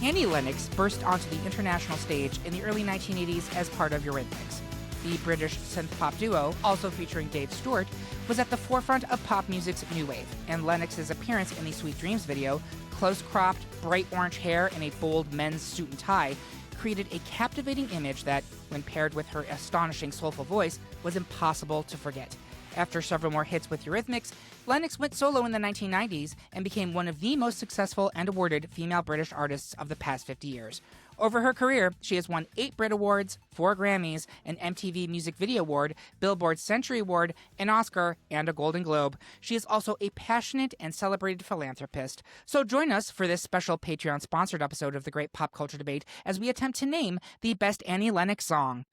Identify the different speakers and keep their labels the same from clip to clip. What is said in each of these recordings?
Speaker 1: Annie Lennox burst onto the international stage in the early 1980s as part of Eurythmics. The British synth-pop duo, also featuring Dave Stewart, was at the forefront of pop music's new wave, and Lennox's appearance in the Sweet Dreams video, close-cropped, bright orange hair, and a bold men's suit and tie, created a captivating image that, when paired with her astonishing soulful voice, was impossible to forget. After several more hits with Eurythmics, Lennox went solo in the 1990s and became one of the most successful and awarded female British artists of the past 50 years. Over her career, she has won 8 Brit Awards, 4 Grammys, an MTV Music Video Award, Billboard Century Award, an Oscar, and a Golden Globe. She is also a passionate and celebrated philanthropist. So join us for this special Patreon-sponsored episode of The Great Pop Culture Debate as we attempt to name the best Annie Lennox song.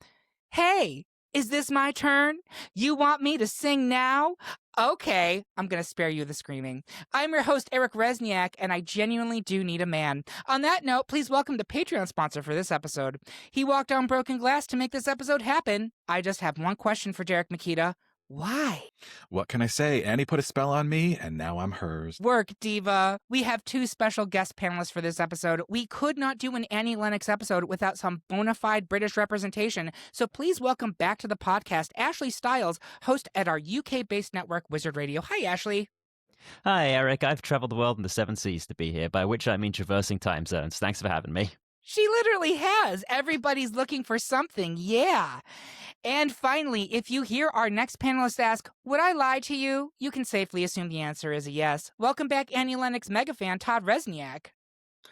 Speaker 1: Hey! Is this my turn? You want me to sing now? Okay, I'm going to spare you the screaming. I'm your host, Eric Rezsnyak, and I genuinely do need a man. On that note, please welcome the Patreon sponsor for this episode. He walked on broken glass to make this episode happen. I just have one question for Derek Makita. Why?
Speaker 2: What can I say? Annie put a spell on me, and now I'm hers.
Speaker 1: Work, diva. We have 2 special guest panelists for this episode. We could not do an Annie Lennox episode without some bona fide British representation, so please welcome back to the podcast Ashleigh Stiles, host at our UK-based network, Wizard Radio. Hi, Ashleigh.
Speaker 3: Hi, Eric. I've traveled the world in the 7 seas to be here, by which I mean traversing time zones. Thanks for having me.
Speaker 1: She literally has. Everybody's looking for something. Yeah. And finally, if you hear our next panelist ask, would I lie to you? You can safely assume the answer is a yes. Welcome back, Annie Lennox megafan Todd Rezsnyak.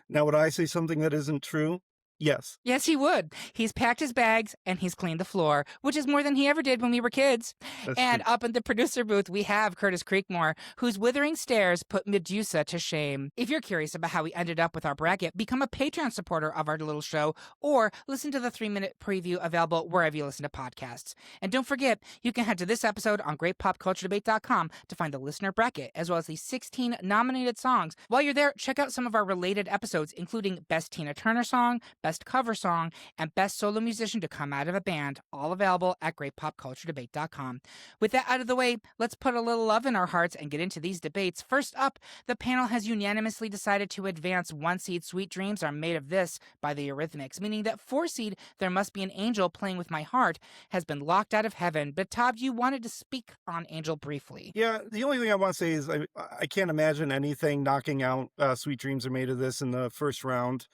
Speaker 4: Now, would I say something that isn't true? Yes.
Speaker 1: Yes, he would. He's packed his bags and he's cleaned the floor, which is more than he ever did when we were kids. And up in the producer booth, we have Curtis Creekmore, whose withering stares put Medusa to shame. If you're curious about how we ended up with our bracket, become a Patreon supporter of our little show or listen to the 3-minute preview available wherever you listen to podcasts. And don't forget, you can head to this episode on greatpopculturedebate.com to find the listener bracket, as well as the 16 nominated songs. While you're there, check out some of our related episodes, including Best Tina Turner Song, Best Cover Song, and Best Solo Musician to Come Out of a Band, all available at greatpopculturedebate.com. With that out of the way, let's put a little love in our hearts and get into these debates. First up, the panel has unanimously decided to advance 1-seed Sweet Dreams Are Made of This by the Eurythmics, meaning that 4-seed There Must Be an Angel Playing With My Heart has been locked out of heaven. But Todd, you wanted to speak on Angel briefly.
Speaker 4: Yeah, the only thing I want to say is I can't imagine anything knocking out Sweet Dreams Are Made of This in the first round.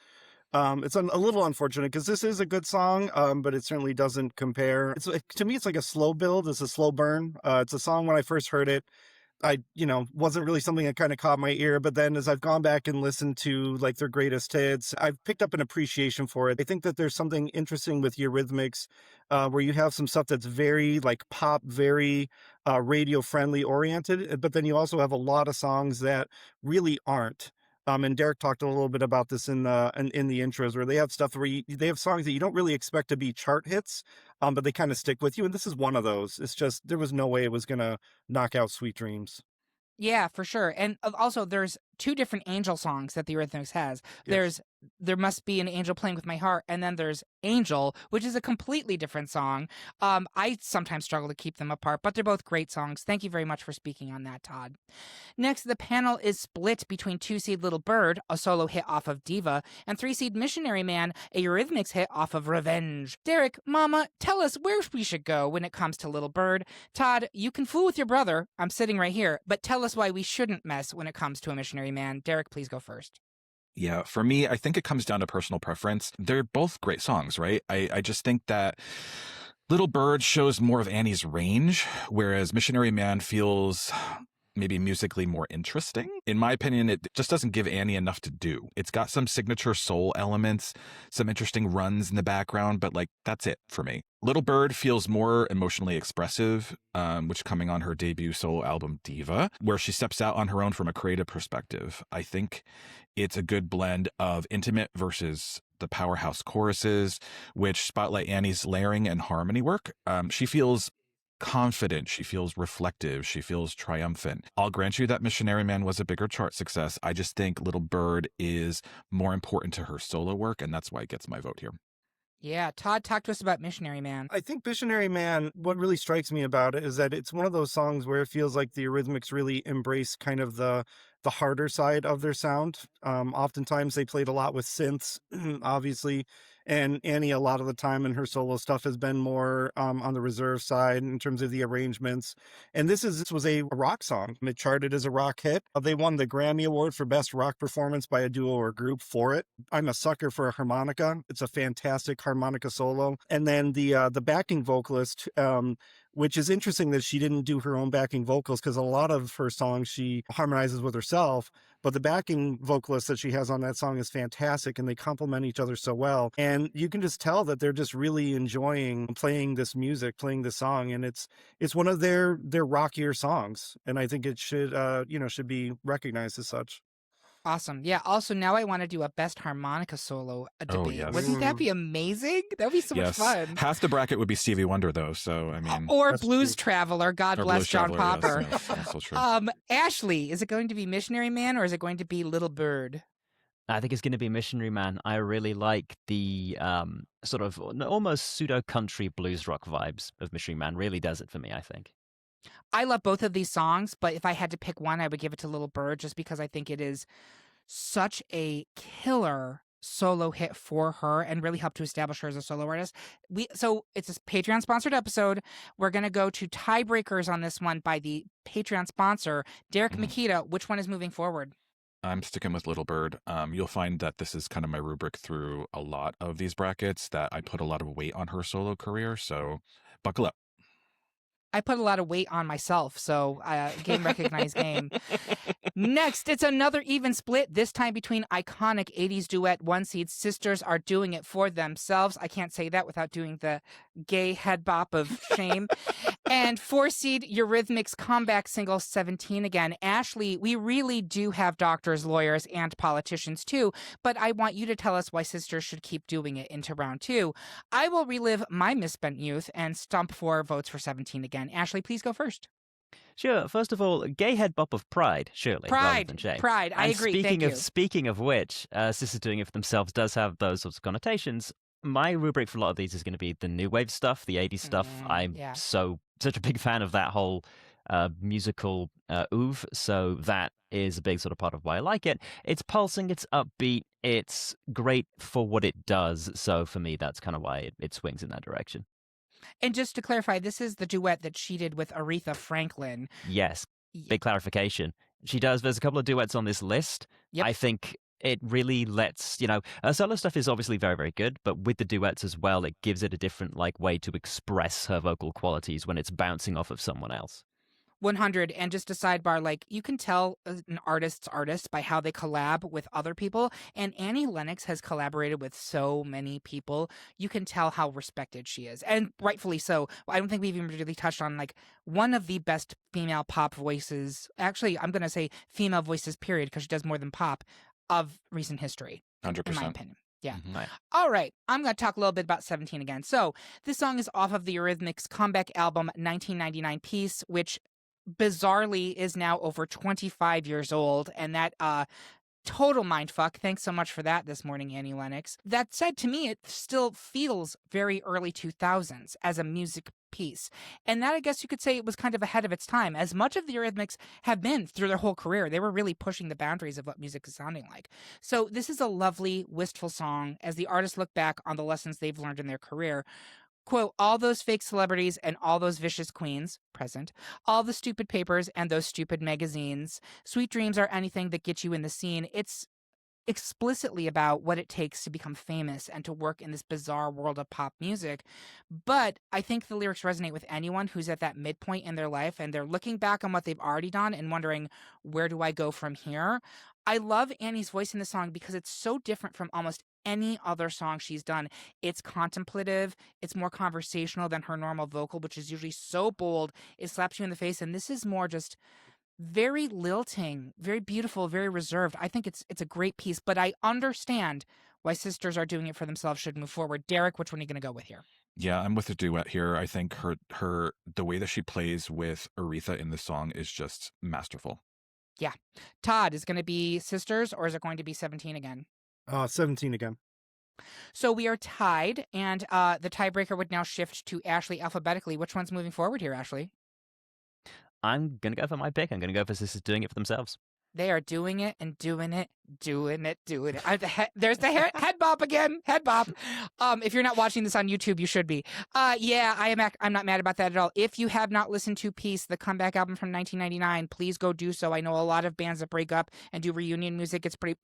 Speaker 4: It's a little unfortunate because this is a good song, but it certainly doesn't compare. To me, it's like a slow build. It's a slow burn. It's a song when I first heard it, wasn't really something that kind of caught my ear. But then as I've gone back and listened to like their greatest hits, I've picked up an appreciation for it. I think that there's something interesting with Eurythmics where you have some stuff that's very like pop, very radio friendly oriented. But then you also have a lot of songs that really aren't. And Derek talked a little bit about this in the intros, where they have stuff where they have songs that you don't really expect to be chart hits, but they kind of stick with you. And this is one of those. It's just, there was no way it was going to knock out Sweet Dreams.
Speaker 1: Yeah, for sure. And also, there's 2 different Angel songs that the Eurythmics has.
Speaker 4: Yes.
Speaker 1: There Must Be an Angel Playing With My Heart, and then there's Angel, which is a completely different song. I sometimes struggle to keep them apart, but they're both great songs. Thank you very much for speaking on that, Todd. Next, the panel is split between 2-seed Little Bird, a solo hit off of Diva, and 3-seed Missionary Man, a Eurythmics hit off of Revenge. Derek, Mama, tell us where we should go when it comes to Little Bird. Todd, you can fool with your brother. I'm sitting right here, but tell us why we shouldn't mess when it comes to a Missionary Man. Derek, please go first.
Speaker 2: Yeah, for me, I think it comes down to personal preference. They're both great songs, right? I just think that Little Bird shows more of Annie's range, whereas Missionary Man feels maybe musically more interesting. In my opinion, it just doesn't give Annie enough to do. It's got some signature soul elements, some interesting runs in the background, but like that's it for me. Little Bird feels more emotionally expressive, which coming on her debut solo album Diva, where she steps out on her own from a creative perspective. I think it's a good blend of intimate versus the powerhouse choruses, which spotlight Annie's layering and harmony work. She feels confident, she feels reflective, she feels triumphant. I'll grant you that Missionary Man was a bigger chart success. I just think Little Bird is more important to her solo work, and that's why it gets my vote here.
Speaker 1: Yeah, Todd, talk to us about Missionary Man.
Speaker 4: I think Missionary Man, what really strikes me about it is that it's one of those songs where it feels like the Eurythmics really embrace kind of the the harder side of their sound. Oftentimes they played a lot with synths, obviously, and Annie a lot of the time in her solo stuff has been more on the reserve side in terms of the arrangements. And this was a rock song. It charted as a rock hit. They won the Grammy Award for Best Rock Performance by a Duo or Group for it. I'm a sucker for a harmonica. It's a fantastic harmonica solo. And then the backing vocalist, which is interesting that she didn't do her own backing vocals, because a lot of her songs she harmonizes with herself, but the backing vocalist that she has on that song is fantastic, and they complement each other so well. And you can just tell that they're just really enjoying playing this music, playing this song, and it's one of their rockier songs, and I think it should should be recognized as such.
Speaker 1: Awesome. Yeah. Also, now I want to do a best harmonica solo debate.
Speaker 2: yes.
Speaker 1: Wouldn't that be amazing? That would be so much fun.
Speaker 2: Half the bracket would be Stevie Wonder, though. So, I mean.
Speaker 1: Or
Speaker 4: That's
Speaker 1: Blues
Speaker 4: true.
Speaker 1: Traveler. God
Speaker 2: Or
Speaker 1: bless
Speaker 2: Blues
Speaker 1: John
Speaker 2: Traveler,
Speaker 1: Popper.
Speaker 2: Yes, also true.
Speaker 1: Ashleigh, is it going to be Missionary Man or is it going to be Little Bird?
Speaker 3: I think it's going to be Missionary Man. I really like the sort of almost pseudo-country blues rock vibes of Missionary Man. Really does it for me, I think.
Speaker 1: I love both of these songs, but if I had to pick one, I would give it to Little Bird just because I think it is such a killer solo hit for her and really helped to establish her as a solo artist. So it's a Patreon sponsored episode. We're going to go to tiebreakers on this one by the Patreon sponsor, Derek Makita. Which one is moving forward?
Speaker 2: I'm sticking with Little Bird. You'll find that this is kind of my rubric through a lot of these brackets, that I put a lot of weight on her solo career. So buckle up.
Speaker 1: I put a lot of weight on myself, so game recognized game. Next, it's another even split, this time between iconic 80s duet one seed Sisters Are Doing It For Themselves. I can't say that without doing the gay head bop of shame. And 4-seed Eurythmics comeback single 17 Again. Ashleigh, we really do have doctors, lawyers, and politicians too, but I want you to tell us why Sisters should keep doing it into round 2. I will relive my misspent youth and stump for votes for 17 Again. Ashleigh, please go first.
Speaker 3: Sure. First of all, gay head bop of pride, surely, rather than shame.
Speaker 1: Pride. I
Speaker 3: And
Speaker 1: agree. Thank you.
Speaker 3: Speaking of which, Sisters Doing It For Themselves does have those sorts of connotations. My rubric for a lot of these is going to be the new wave stuff, the 80s stuff. I'm such a big fan of that whole musical oeuvre, so that is a big sort of part of why I like it. It's pulsing, it's upbeat, it's great for what it does, so for me, that's kind of why it swings in that direction.
Speaker 1: And just to clarify, this is the duet that she did with Aretha Franklin.
Speaker 3: Yes, big clarification. She does. There's a couple of duets on this list.
Speaker 1: Yep.
Speaker 3: I think it really lets, her solo stuff is obviously very, very good, but with the duets as well, it gives it a different way to express her vocal qualities when it's bouncing off of someone else.
Speaker 1: 100. And just a sidebar, you can tell an artist's artist by how they collab with other people. And Annie Lennox has collaborated with so many people. You can tell how respected she is. And rightfully so. I don't think we've even really touched on one of the best female pop voices. Actually, I'm going to say female voices, period, because she does more than pop, of recent history.
Speaker 2: 100%.
Speaker 1: In my opinion. Yeah.
Speaker 2: Mm-hmm.
Speaker 3: Right.
Speaker 1: All right. I'm going to talk a little bit about 17 Again. So this song is off of the Eurythmics comeback album 1999 Peace, which bizarrely is now over 25 years old, and that total mindfuck. Thanks so much for that this morning, Annie Lennox. That said, to me, it still feels very early 2000s as a music piece. And that, I guess you could say, it was kind of ahead of its time. As much of the Eurythmics have been through their whole career, they were really pushing the boundaries of what music is sounding like. So this is a lovely, wistful song as the artists look back on the lessons they've learned in their career. Quote, all those fake celebrities and all those vicious queens, present, all the stupid papers and those stupid magazines. Sweet dreams are anything that gets you in the scene. It's explicitly about what it takes to become famous and to work in this bizarre world of pop music. But I think the lyrics resonate with anyone who's at that midpoint in their life and they're looking back on what they've already done and wondering, where do I go from here? I love Annie's voice in the song because it's so different from almost any other song she's done. It's contemplative. It's more conversational than her normal vocal, which is usually so bold. It slaps you in the face. And this is more just very lilting, very beautiful, very reserved. I think it's a great piece, but I understand why Sisters Are Doing It For Themselves should move forward. Derek, which one are you going to go with here?
Speaker 2: Yeah, I'm with the duet here. I think her the way that she plays with Aretha in the song is just masterful.
Speaker 1: Yeah. Todd, is it going to be Sisters or is it going to be 17 Again?
Speaker 4: 17 Again.
Speaker 1: So we are tied, and the tiebreaker would now shift to Ashleigh alphabetically. Which one's moving forward here, Ashleigh?
Speaker 3: I'm going to go for my pick. I'm going to go for Sisters Doing It For Themselves.
Speaker 1: They are doing it and doing it, doing it, doing it. There's the head bop again. Head bop. If you're not watching this on YouTube, you should be. Yeah, I'm not mad about that at all. If you have not listened to Peace, the comeback album from 1999, please go do so. I know a lot of bands that break up and do reunion music. It's pretty.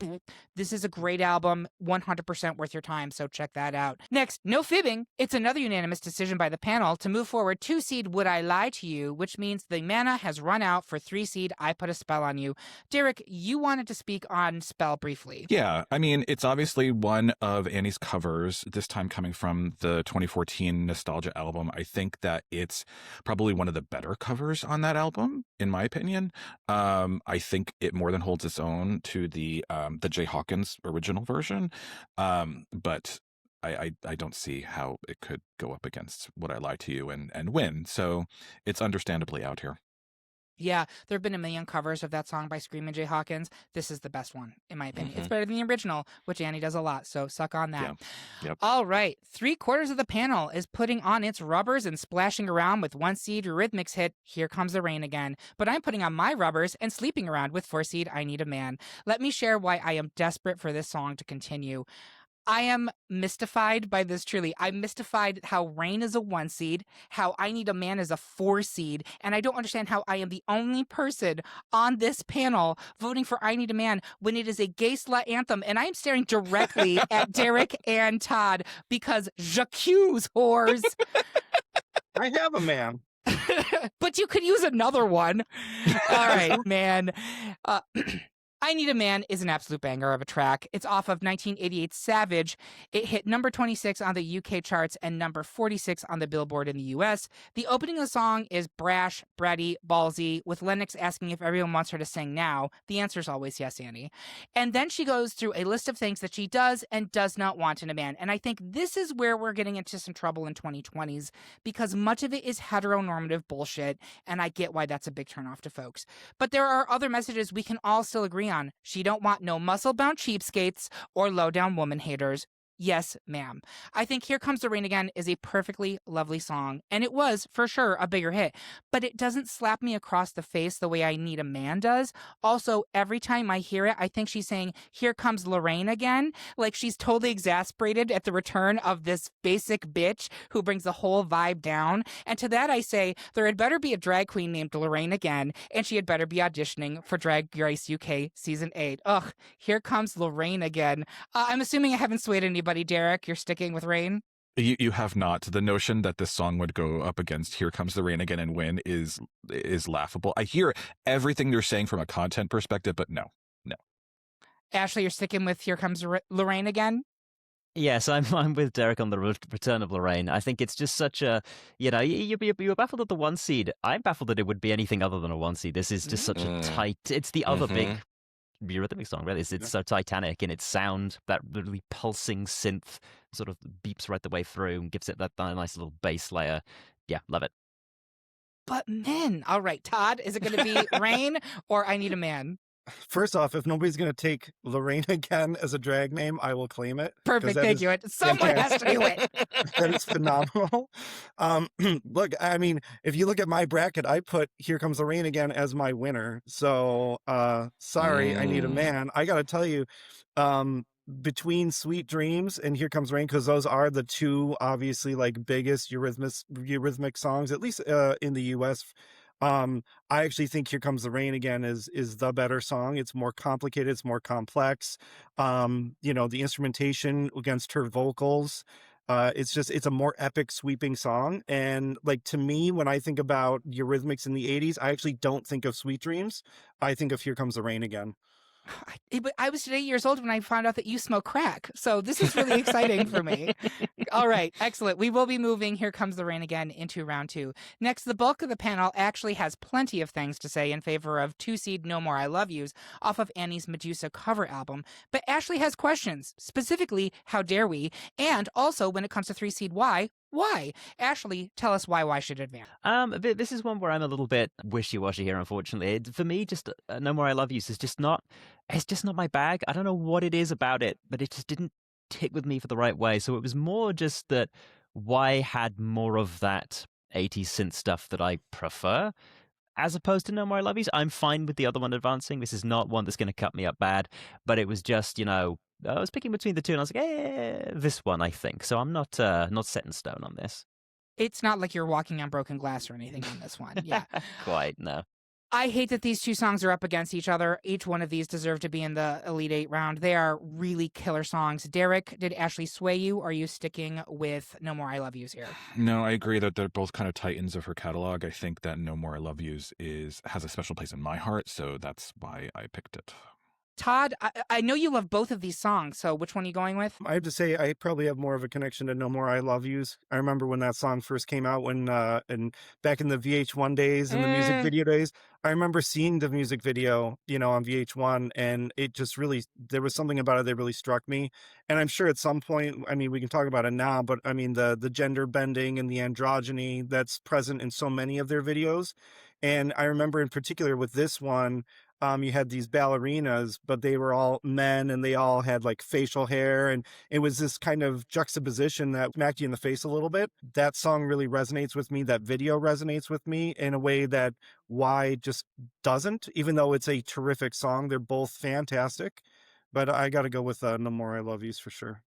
Speaker 1: This is a great album, 100% worth your time. So check that out. Next, no fibbing. It's another unanimous decision by the panel to move forward 2-seed Would I Lie to You, which means the mana has run out for 3-seed I Put a Spell on You. Derek, you wanted to speak on Spell briefly.
Speaker 2: Yeah, I mean, it's obviously one of Annie's covers, this time coming from the 2014 Nostalgia album. I think that it's probably one of the better covers on that album, in my opinion. I think it more than holds its own to the Jay Hawkins original version. But I don't see how it could go up against Would I Lie to You and win. So it's understandably out here.
Speaker 1: Yeah, there have been a million covers of that song by Screamin' Jay Hawkins. This is the best one, in my opinion. It's better than the original, which Annie does a lot, so suck on that.
Speaker 2: Yeah. Yep.
Speaker 1: All right, 3/4 of the panel is putting on its rubbers and splashing around with 1-seed Eurythmics hit Here Comes the Rain Again. But I'm putting on my rubbers and sleeping around with 4-seed I Need a Man. Let me share why I am desperate for this song to continue. I am mystified by this truly. I'm mystified how Rain is a 1-seed, how I Need a Man is a 4-seed, and I don't understand how I am the only person on this panel voting for I Need a Man when it is a gay slut anthem, and I am staring directly at Derek and Todd because j'accuse whores.
Speaker 4: I have a man.
Speaker 1: But you could use another one. All right, man. I Need a Man is an absolute banger of a track. It's off of 1988's Savage. It hit number 26 on the UK charts and number 46 on the Billboard in the US. The opening of the song is brash, bratty, ballsy, with Lennox asking if everyone wants her to sing now. The answer is always yes, Annie. And then she goes through a list of things that she does and does not want in a man. And I think this is where we're getting into some trouble in 2020s because much of it is heteronormative bullshit, and I get why that's a big turnoff to folks. But there are other messages we can all still agree on. She don't want no muscle-bound cheapskates or low-down woman haters. Yes, ma'am. I think Here Comes the Rain Again is a perfectly lovely song, and it was, for sure, a bigger hit. But it doesn't slap me across the face the way I Need a Man does. Also, every time I hear it, I think she's saying, Here Comes Lorraine again. Like she's totally exasperated at the return of this basic bitch who brings the whole vibe down. And to that I say, there had better be a drag queen named Lorraine again, and she had better be auditioning for Drag Race UK Season 8. Ugh, Here Comes Lorraine again. I'm assuming I haven't swayed anybody. Derek, you're sticking with Rain?
Speaker 2: You have not. The notion that this song would go up against Here Comes the Rain Again and win is laughable. I hear everything you're saying from a content perspective, but no.
Speaker 1: Ashleigh, you're sticking with Here Comes Lorraine again?
Speaker 3: Yes, I'm with Derek on the return of Lorraine. I think it's just such a, you were baffled at the 1-seed. I'm baffled that it would be anything other than a 1-seed. This is just such a tight, it's the other big Eurythmics song, really. It's so titanic in its sound. That really pulsing synth sort of beeps right the way through and gives it that nice little bass layer. Yeah, love it.
Speaker 1: But men, all right, Todd, is it going to be Rain or I Need a Man?
Speaker 4: First off, if nobody's going to take Lorraine again as a drag name, I will claim it.
Speaker 1: Perfect, thank you. Someone has to do it.
Speaker 4: That is phenomenal. Look, I mean, if you look at my bracket, I put Here Comes the Rain Again as my winner. So, sorry, I Need a Man. I got to tell you, between Sweet Dreams and Here Comes Rain, because those are the two obviously like biggest Eurythmic songs, at least in the US. I actually think Here Comes the Rain Again is the better song. It's more complicated, it's more complex. The instrumentation against her vocals, it's a more epic, sweeping song. And like, to me, when I think about Eurythmics in the 80s, I actually don't think of Sweet Dreams. I think of Here Comes the Rain Again.
Speaker 1: I was 8 years old when I found out that you smoke crack. So this is really exciting for me. All right, excellent. We will be moving Here Comes the Rain Again into round 2. Next, the bulk of the panel actually has plenty of things to say in favor of 2-seed No More I Love Yous off of Annie's Medusa cover album. But Ashleigh has questions, specifically, how dare we? And also, when it comes to 3-seed Why? Ashleigh, tell us why should advance?
Speaker 3: This is one where I'm a little bit wishy-washy here, unfortunately. For me, just No More I Love Yous is just not my bag. I don't know what it is about it, but it just didn't tick with me for the right way. So it was more just that Why had more of that 80s synth stuff that I prefer. as opposed to No More I Love Yous. I'm fine with the other one advancing. This is not one that's going to cut me up bad, but it was just, I was picking between the two, and I was like, this one, I think. So I'm not set in stone on this.
Speaker 1: It's not like you're walking on broken glass or anything on this one. Yeah.
Speaker 3: Quite, no.
Speaker 1: I hate that these two songs are up against each other. Each one of these deserve to be in the Elite Eight round. They are really killer songs. Derek, did Ashleigh sway you, or are you sticking with No More I Love Yous here?
Speaker 2: No, I agree that they're both kind of titans of her catalog. I think that No More I Love Yous has a special place in my heart, so that's why I picked it.
Speaker 1: Todd, I know you love both of these songs, so which one are you going with?
Speaker 4: I have to say, I probably have more of a connection to No More I Love Yous. I remember when that song first came out, and back in the VH1 days and the music video days, I remember seeing the music video, on VH1, and it just really, there was something about it that really struck me. And I'm sure at some point, I mean, we can talk about it now, but I mean, the gender bending and the androgyny that's present in so many of their videos. And I remember in particular with this one, you had these ballerinas, but they were all men and they all had like facial hair. And it was this kind of juxtaposition that smacked you in the face a little bit. That song really resonates with me. That video resonates with me in a way that Why just doesn't, even though it's a terrific song. They're both fantastic, but I got to go with No More I Love Yous for sure.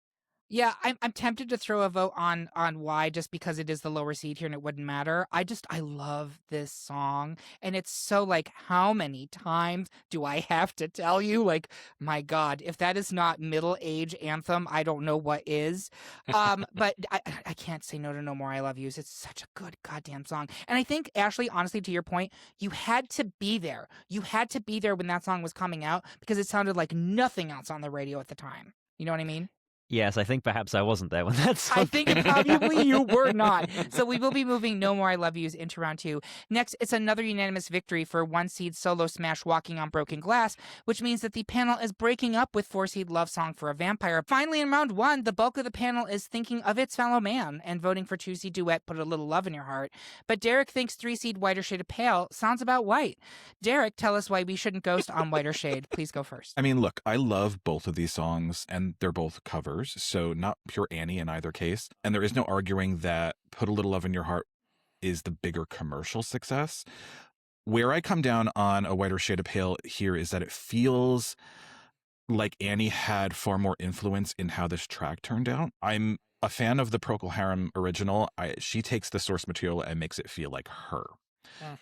Speaker 1: Yeah, I'm tempted to throw a vote on Why just because it is the lower seed here and it wouldn't matter. I love this song, and it's so like, how many times do I have to tell you? Like, my God, if that is not middle age anthem, I don't know what is. But I can't say no to No More I Love Yous. It's such a good goddamn song, and I think Ashleigh, honestly, to your point, you had to be there. You had to be there when that song was coming out because it sounded like nothing else on the radio at the time. You know what I mean?
Speaker 3: Yes, I think perhaps I wasn't there when that song
Speaker 1: I think probably you were not. So we will be moving No More I Love Yous into round 2. Next, it's another unanimous victory for 1-seed solo smash Walking on Broken Glass, which means that the panel is breaking up with 4-seed Love Song for a Vampire. Finally, in round 1, the bulk of the panel is thinking of its fellow man and voting for 2-seed duet Put a Little Love in Your Heart. But Derek thinks 3-seed Whiter Shade of Pale sounds about white. Derek, tell us why we shouldn't ghost on Whiter Shade. Please go first.
Speaker 2: I mean, look, I love both of these songs, and they're both covers. So not pure Annie in either case. And there is no arguing that Put a Little Love in Your Heart is the bigger commercial success. Where I come down on A Whiter Shade of Pale here is that it feels like Annie had far more influence in how this track turned out. I'm a fan of the Procol Harum original. She takes the source material and makes it feel like her.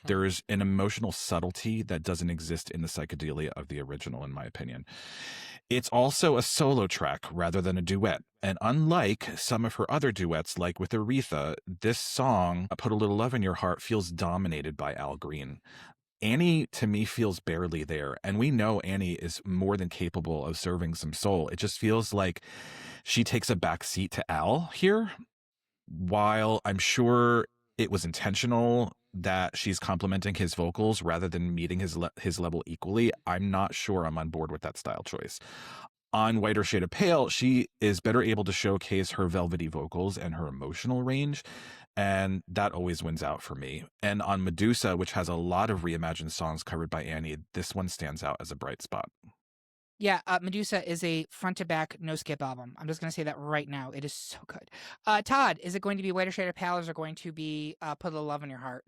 Speaker 2: There's an emotional subtlety that doesn't exist in the psychedelia of the original, in my opinion. It's also a solo track rather than a duet. And unlike some of her other duets, like with Aretha, this song, Put a Little Love in Your Heart, feels dominated by Al Green. Annie, to me, feels barely there. And we know Annie is more than capable of serving some soul. It just feels like she takes a back seat to Al here. While I'm sure it was intentional that she's complimenting his vocals rather than meeting his level equally, I'm not sure I'm on board with that style choice. On Whiter Shade of Pale, she is better able to showcase her velvety vocals and her emotional range, and that always wins out for me. And on Medusa, which has a lot of reimagined songs covered by Annie, this one stands out as a bright spot.
Speaker 1: Yeah, Medusa is a front-to-back, no-skip album. I'm just going to say that right now. It is so good. Todd, is it going to be Whiter Shade of Pale, or is it going to be Put a Little Love in Your Heart?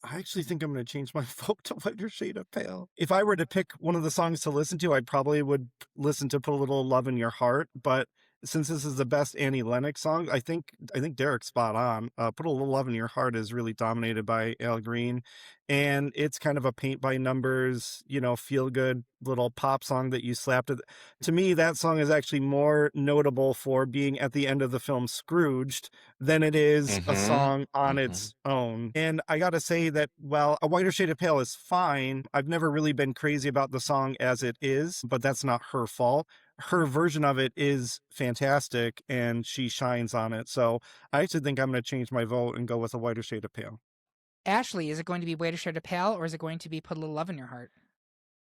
Speaker 4: I actually think I'm going to change my vote to Whiter Shade of Pale. If I were to pick one of the songs to listen to, I probably would listen to Put a Little Love in Your Heart. But since this is the best Annie Lennox song, I think Derek's spot on. Put a Little Love in Your Heart is really dominated by Al Green. And it's kind of a paint by numbers, feel good little pop song that you slapped it. To me, that song is actually more notable for being at the end of the film Scrooged than it is a song on its own. And I got to say that, while A Whiter Shade of Pale is fine, I've never really been crazy about the song as it is, but that's not her fault. Her version of it is fantastic and she shines on it. So I actually think I'm going to change my vote and go with A Whiter Shade of Pale.
Speaker 1: Ashleigh, is it going to be Whiter Shade of Pale, or is it going to be Put a Little Love in Your Heart?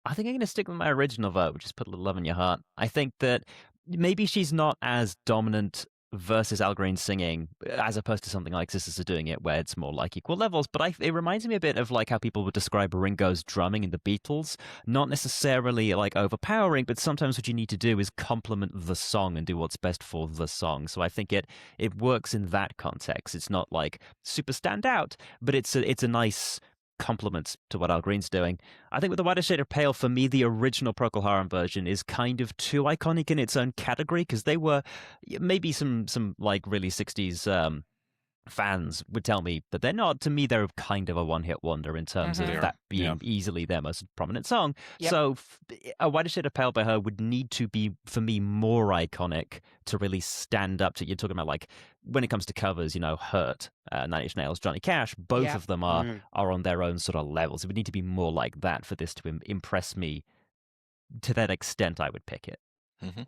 Speaker 3: I think I'm going to stick with my original vote, which is Put a Little Love in Your Heart. I think that maybe she's not as dominant versus Al Green singing as opposed to something like Sisters Are Doing It, where it's more like equal levels. But it reminds me a bit of like how people would describe Ringo's drumming in the Beatles. Not necessarily like overpowering, but sometimes what you need to do is complement the song and do what's best for the song. So I think it works in that context. It's not like super stand out, but it's a nice complement to what Al Green's doing. I think with the Whiter Shade of Pale, for me, the original Procol Harum version is kind of too iconic in its own category, because they were maybe some like really 60s fans would tell me that they're not. To me, they're kind of a one-hit wonder in terms of that being easily their most prominent song.
Speaker 1: Yep.
Speaker 3: So a Whiter Shade of Pale by her would need to be, for me, more iconic to really stand up to. You're talking about, like, when it comes to covers, Hurt, Nine Inch Nails, Johnny Cash, both of them are on their own sort of levels. It would need to be more like that for this to impress me to that extent. I would pick it.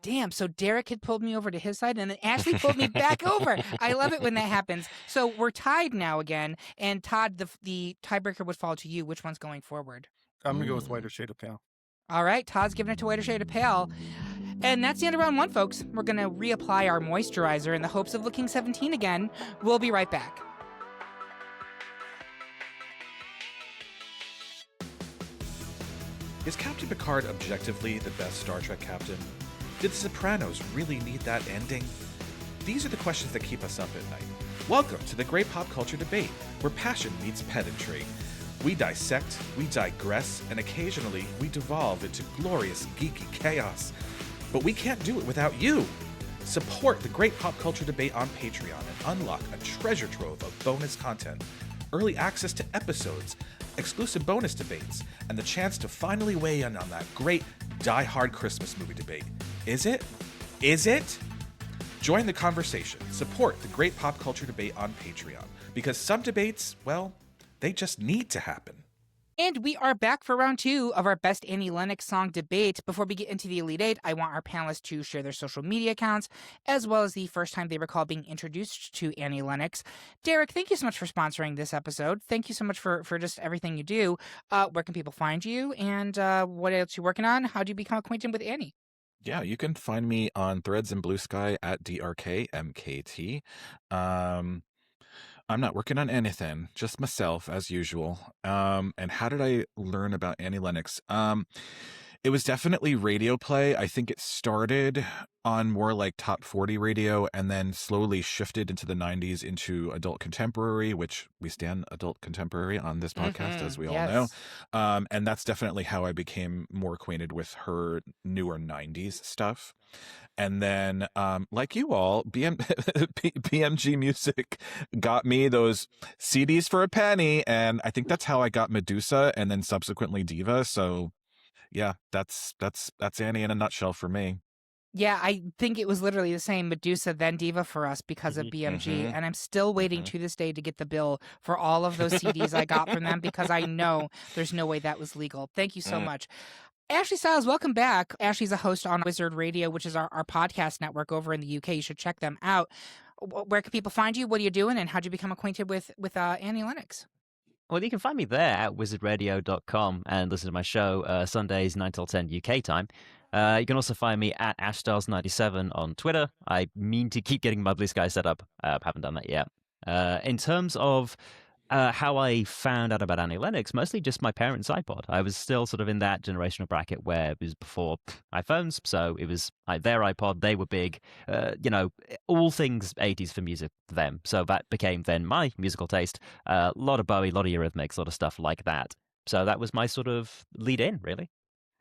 Speaker 1: Damn, so Derek had pulled me over to his side, and then Ashleigh pulled me back over. I love it when that happens. So we're tied now again, and Todd, the tiebreaker would fall to you. Which one's going forward?
Speaker 4: I'm going to go with Whiter Shade of Pale.
Speaker 1: All right, Todd's giving it to Whiter Shade of Pale. And that's the end of round one, folks. We're going to reapply our moisturizer in the hopes of looking 17 again. We'll be right back.
Speaker 2: Is Captain Picard objectively the best Star Trek captain? Did The Sopranos really need that ending? These are the questions that keep us up at night. Welcome to the Great Pop Culture Debate, where passion meets pedantry. We dissect, we digress, and occasionally we devolve into glorious geeky chaos. But we can't do it without you! Support the Great Pop Culture Debate on Patreon and unlock a treasure trove of bonus content, early access to episodes, exclusive bonus debates, and the chance to finally weigh in on that great Die Hard Christmas movie debate. Is it? Is it? Join the conversation. Support the Great Pop Culture Debate on Patreon, because some debates, well, they just need to happen.
Speaker 1: And we are back for round two of our Best Annie Lennox Song Debate. Before we get into the Elite Eight, I want our panelists to share their social media accounts, as well as the first time they recall being introduced to Annie Lennox. Derek, thank you so much for sponsoring this episode. Thank you so much for just everything you do. Where can people find you, and what else you're working on? How do you become acquainted with Annie?
Speaker 2: Yeah, you can find me on Threads and Blue Sky at DRKMKT. I'm not working on anything, just myself as usual. And how did I learn about Annie Lennox? It was definitely radio play. I think it started on more like top 40 radio and then slowly shifted into the 90s into adult contemporary, which we stand adult contemporary on this podcast, as we all know. And that's definitely how I became more acquainted with her newer 90s stuff. And then, like you all, BMG Music got me those CDs for a penny, and I think that's how I got Medusa and then subsequently Diva. So yeah, that's Annie in a nutshell for me.
Speaker 1: Yeah, I think it was literally the same Medusa then Diva for us because of BMG. And I'm still waiting to this day to get the bill for all of those CDs I got from them, because I know there's no way that was legal. Thank you so much. Ashleigh Stiles, welcome back. Ashleigh's a host on Wizard Radio, which is our podcast network over in the UK. You should check them out. Where can people find you? What are you doing? And how did you become acquainted with Annie Lennox?
Speaker 3: Well, you can find me there at wizardradio.com and listen to my show Sundays 9 till 10 UK time. You can also find me at ashstyles97 on Twitter. I mean to keep getting my Blue Sky set up. Haven't done that yet. In terms of how I found out about Annie Lennox, mostly just my parents' iPod. I was still sort of in that generational bracket where it was before iPhones, so it was their iPod. They were big, all things 80s for music for them. So that became then my musical taste. A lot of Bowie, a lot of Eurythmics, a lot of stuff like that. So that was my sort of lead in, really.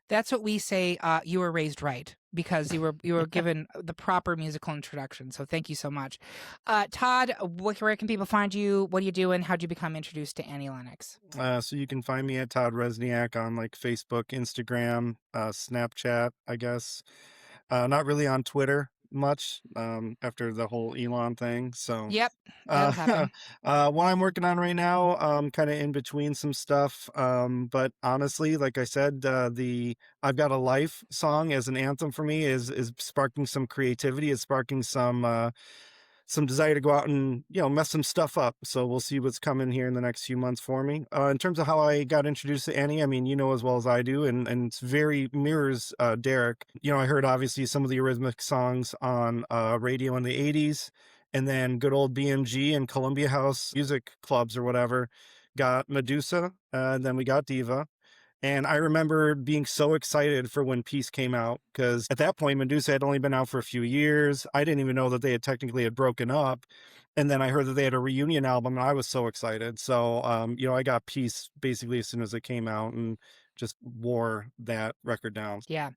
Speaker 1: That's what we say. You were raised right, because you were given the proper musical introduction. So thank you so much. Todd, where can people find you? What are you doing? How'd you become introduced to Annie Lennox?
Speaker 4: So you can find me at Todd Rezsnyak on like Facebook, Instagram, Snapchat, I guess. Not really on Twitter much after the whole Elon thing. So
Speaker 1: yep, that'll happen.
Speaker 4: What I'm working on right now, kind of in between some stuff. But honestly, like I said, the I've Got a Life song as an anthem for me is sparking some creativity. It's sparking some desire to go out and, mess some stuff up. So we'll see what's coming here in the next few months for me. In terms of how I got introduced to Annie, I mean, you know as well as I do, and it's very mirrors Derek. I heard obviously some of the Eurythmics songs on radio in the 80s, and then good old BMG and Columbia House music clubs or whatever got Medusa, and then we got Diva. And I remember being so excited for when Peace came out, because at that point, Medusa had only been out for a few years. I didn't even know that they had technically broken up. And then I heard that they had a reunion album, and I was so excited. So, I got Peace basically as soon as it came out and just wore that record down.
Speaker 1: Yeah.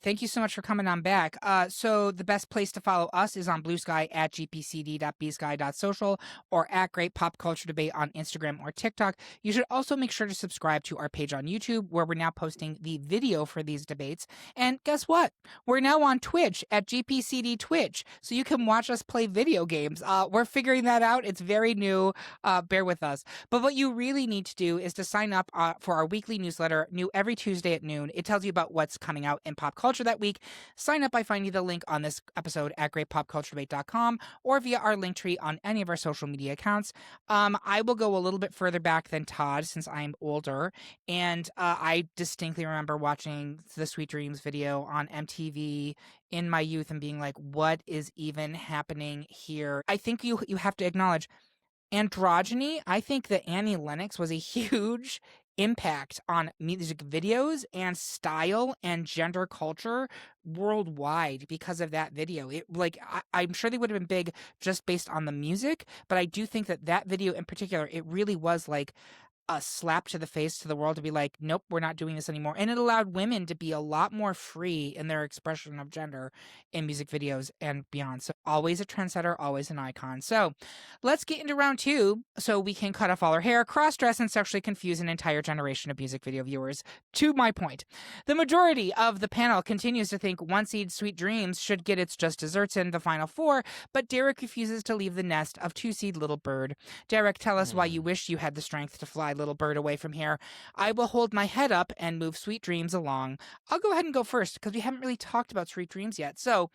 Speaker 1: Thank you so much for coming on back. So the best place to follow us is on Blue Sky at gpcd.bsky.social or at Great Pop Culture Debate on Instagram or TikTok. You should also make sure to subscribe to our page on YouTube, where we're now posting the video for these debates. And guess what? We're now on Twitch at GPCD Twitch, so you can watch us play video games. We're figuring that out. It's very new. Bear with us. But what you really need to do is to sign up for our weekly newsletter, new every Tuesday at noon. It tells you about what's coming out in pop culture that week. Sign up by finding the link on this episode at greatpopculturedebate.com or via our link tree on any of our social media accounts. I will go a little bit further back than Todd since I'm older, and I distinctly remember watching the Sweet Dreams video on MTV in my youth and being like, what is even happening here? I think you have to acknowledge androgyny. I think that Annie Lennox was a huge impact on music videos and style and gender culture worldwide because of that video. I'm sure they would have been big just based on the music, but I do think that video in particular, it really was like a slap to the face to the world to be like, nope, we're not doing this anymore. And it allowed women to be a lot more free in their expression of gender in music videos and beyond. So always a trendsetter, always an icon. So let's get into round two so we can cut off all our hair, cross-dress, and sexually confuse an entire generation of music video viewers. To my point, the majority of the panel continues to think one seed Sweet Dreams should get its just desserts in the final four, but Derek refuses to leave the nest of two seed Little Bird. Derek, tell us why you wish you had the strength to fly Little Bird away from here. I will hold my head up and move Sweet Dreams along. I'll go ahead and go first because we haven't really talked about Sweet Dreams yet. So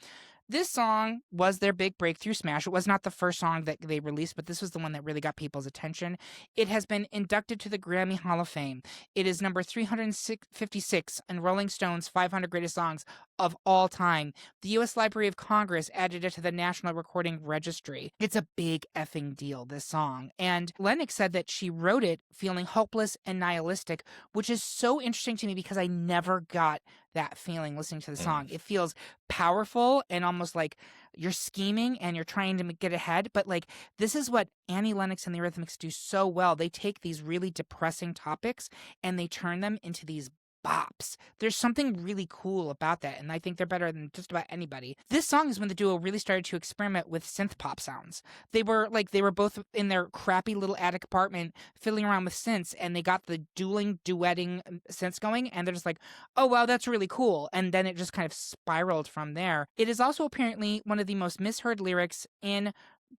Speaker 1: this song was their big breakthrough smash. It was not the first song that they released, but this was the one that really got people's attention. It has been inducted to the Grammy Hall of Fame. It is number 356 in Rolling Stone's 500 Greatest Songs of All Time. The U.S. Library of Congress added it to the National Recording Registry. It's a big effing deal, this song. And Lennox said that she wrote it feeling hopeless and nihilistic, which is so interesting to me because I never got that feeling listening to the song. It feels powerful and almost like you're scheming and you're trying to get ahead. But like, this is what Annie Lennox and the Eurythmics do so well. They take these really depressing topics and they turn them into these bops. There's something really cool about that, and I think they're better than just about anybody. This song is when the duo really started to experiment with synth pop sounds. They were both in their crappy little attic apartment fiddling around with synths, and they got the duetting synths going, and they're just like, oh wow, that's really cool. And then it just kind of spiraled from there. It is also apparently one of the most misheard lyrics in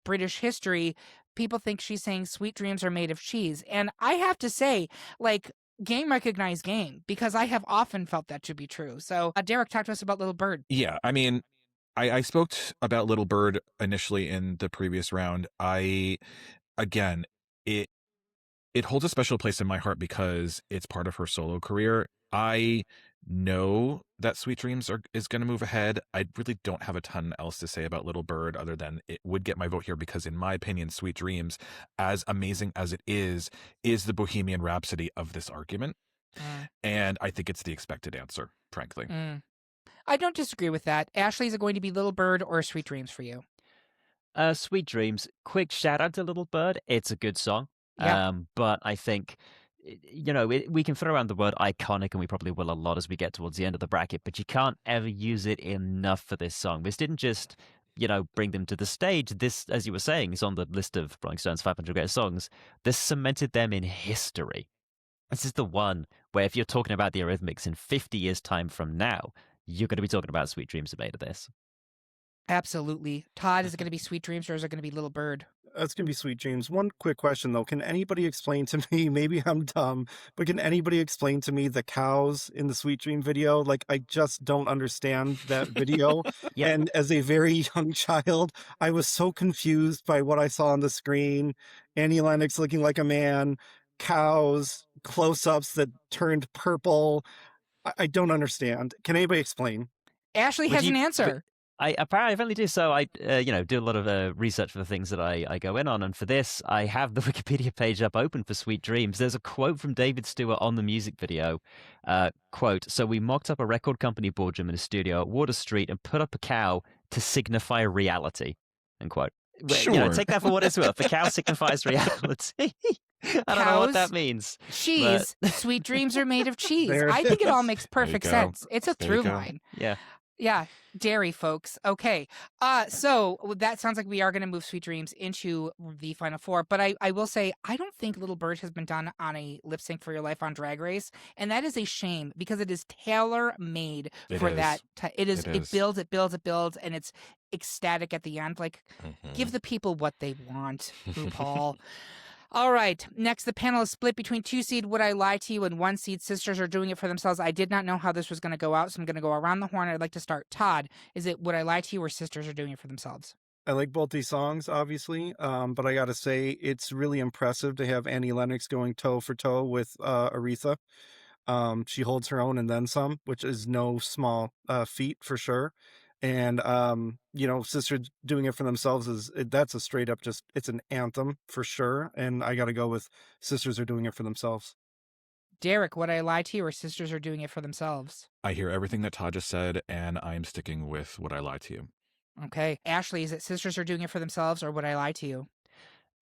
Speaker 1: British history. People think she's saying sweet dreams are made of cheese, and I have to say, like, game recognized game, because I have often felt that to be true. So, Derek, talk to us about Little Bird.
Speaker 2: Yeah, I mean, I spoke about Little Bird initially in the previous round. Again, it holds a special place in my heart because it's part of her solo career. I know that Sweet Dreams is going to move ahead. I really don't have a ton else to say about Little Bird other than it would get my vote here because, in my opinion, Sweet Dreams, as amazing as it is the Bohemian Rhapsody of this argument. And I think it's the expected answer, frankly.
Speaker 1: I don't disagree with that. Ashleigh, is it going to be Little Bird or Sweet Dreams for you?
Speaker 3: Sweet Dreams. Quick shout out to Little Bird. It's a good song.
Speaker 1: Yeah.
Speaker 3: But I think, we can throw around the word iconic, and we probably will a lot as we get towards the end of the bracket, but you can't ever use it enough for this song. This didn't just, bring them to the stage. This, as you were saying, is on the list of Rolling Stone's 500 Greatest Songs. This cemented them in history. This is the one where if you're talking about the Eurythmics in 50 years' time from now, you're going to be talking about Sweet Dreams are made of this.
Speaker 1: Absolutely. Todd, is it going to be Sweet Dreams or is it going to be Little Bird?
Speaker 4: It's going to be Sweet Dreams. One quick question, though. Can anybody explain to me, maybe I'm dumb, but can anybody explain to me the cows in the Sweet Dream video? Like, I just don't understand that video.
Speaker 3: Yep.
Speaker 4: And as a very young child, I was so confused by what I saw on the screen. Annie Lennox looking like a man, cows, close-ups that turned purple. I don't understand. Can anybody explain?
Speaker 1: Ashleigh has an answer.
Speaker 3: I apparently do. So I, do a lot of research for the things that I go in on. And for this, I have the Wikipedia page up open for Sweet Dreams. There's a quote from David Stewart on the music video. Quote, "So we mocked up a record company boardroom in a studio at Water Street and put up a cow to signify reality." End quote.
Speaker 2: Sure.
Speaker 3: Take that for what it's worth. The cow signifies reality. I don't know what that means.
Speaker 1: Cheese. Sweet dreams are made of cheese.
Speaker 4: There
Speaker 1: I
Speaker 4: it
Speaker 1: think it all
Speaker 4: is.
Speaker 1: makes perfect sense. It's a
Speaker 2: There you
Speaker 1: through
Speaker 2: go.
Speaker 1: line.
Speaker 3: Yeah.
Speaker 1: Yeah, dairy, folks. Okay. So that sounds like we are going to move Sweet Dreams into the final four. But I will say, I don't think Little Bird has been done on a lip sync for your life on Drag Race. And that is a shame because it is tailor-made for that. It builds, and it's ecstatic at the end. Like, give the people what they want, RuPaul. All right. Next, the panel is split between 2-seed Would I Lie to You and 1-seed Sisters Are Doing It for Themselves. I did not know how this was going to go out, so I'm going to go around the horn. I'd like to start. Todd, is it Would I Lie to You or Sisters Are Doing It for Themselves?
Speaker 4: I like both these songs, obviously, but I gotta say, it's really impressive to have Annie Lennox going toe for toe with Aretha. She holds her own and then some, which is no small feat for sure. And Sisters Doing It for Themselves that's a straight up it's an anthem for sure. And I got to go with Sisters Are Doing It for Themselves.
Speaker 1: Derek, Would I Lie to You or Sisters Are Doing It for Themselves?
Speaker 2: I hear everything that Todd just said, and I'm sticking with Would I Lie to You.
Speaker 1: Okay. Ashleigh, is it Sisters Are Doing It for Themselves or Would I Lie to You?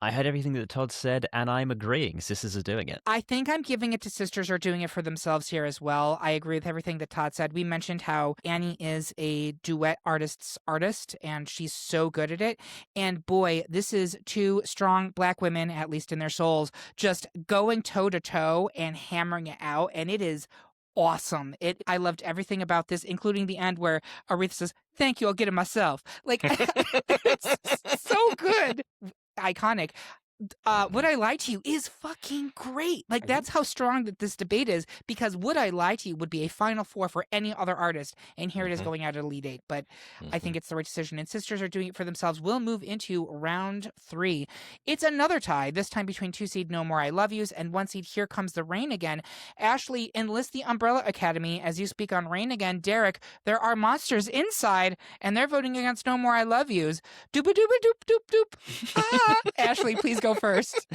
Speaker 3: I heard everything that Todd said, and I'm agreeing. Sisters are doing it.
Speaker 1: I think I'm giving it to Sisters Are Doing It for Themselves here as well. I agree with everything that Todd said. We mentioned how Annie is a duet artist's artist, and she's so good at it. And boy, this is two strong Black women, at least in their souls, just going toe-to-toe and hammering it out, and it is awesome. I loved everything about this, including the end where Aretha says, "Thank you, I'll get it myself." Like, it's so good. Iconic. Would I Lie to You is fucking great. Like, that's how strong that this debate is, because Would I Lie to You would be a final four for any other artist, and here it is going out at Elite Eight. But I think it's the right decision, and Sisters Are Doing It for Themselves. We'll move into round 3. It's another tie, this time between 2-seed No More I Love Yous and 1-seed Here Comes the Rain Again. Ashleigh, enlist the Umbrella Academy as you speak on Rain Again. Derek, there are monsters inside, and they're voting against No More I Love Yous. Doop-a-doop-a-doop-doop-doop. Ashleigh, please go first.